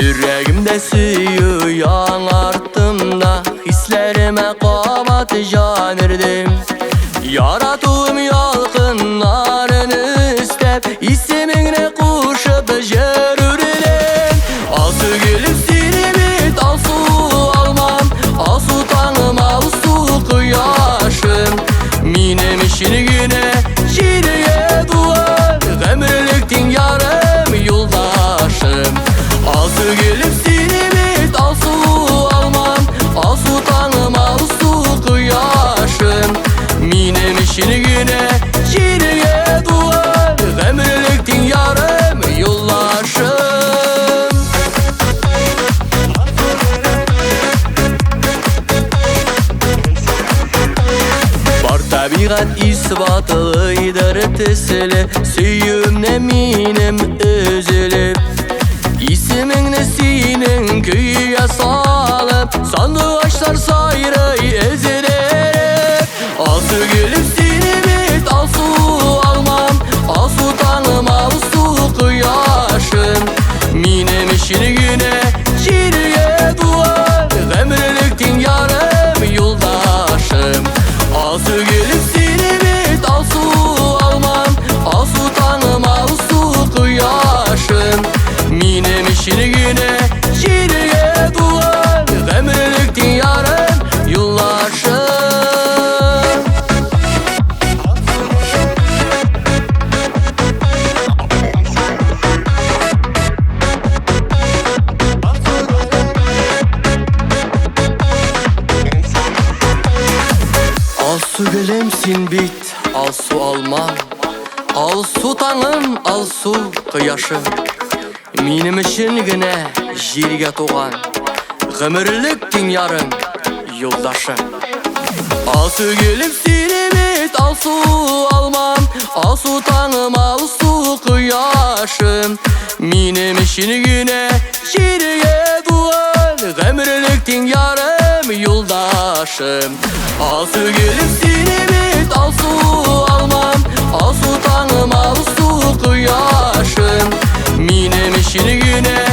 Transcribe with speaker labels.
Speaker 1: Yüreğimde suyu yanarttımda, hislerime qabat canırdım. Yarattığım yalqınlarını istep, ismini kuşup jürürüm. Alsu gülüm seni bit, alsu almam, alsu tanım, alsu kıyaşım. Minem işini güne, şiriye duvar, ömürlüktin yarım yoldaşım. Alsu gülüm seni bit, alsu almam, alsu tanım, alsu kıyaşım. Minem işini güne, şiriye duvar, ömürlüktin yarım yoldaşım. Var tabiat isbatıydır tesili, süyümne minem özülüp. İsmini senin kıyıya salıp, sandıvaçlar sayrı ezilerek. Alsu gülüm seni bit, alsu almam, alsu tanım, alsu kıyaşım. Minem işini güne, şiriye duvar, ömürlüktin yarım yoldaşım. Alsu gülüm seni bit, alsu almam, alsu tanım, alsu kıyaşım. Minem işini güne, şiriye duvar, ömürlüktin yarım yoldaşım. Alsu gülümsin bit, alsu almam, alsu tanım, alsu kıyaşım. Minim işin güne, jirge tuğan, ömürlüktin yarım yoldaşım. Alsu gülüm seni bit, alsu almam, alsu tanım, alsu kıyaşım. Minem işini güne, şiriye duvar, ömürlüktin yarım yoldaşım. Alsu gülüm seni bit, alsu almam, alsu tanım, alsu kıyaşım. Minem işini güne,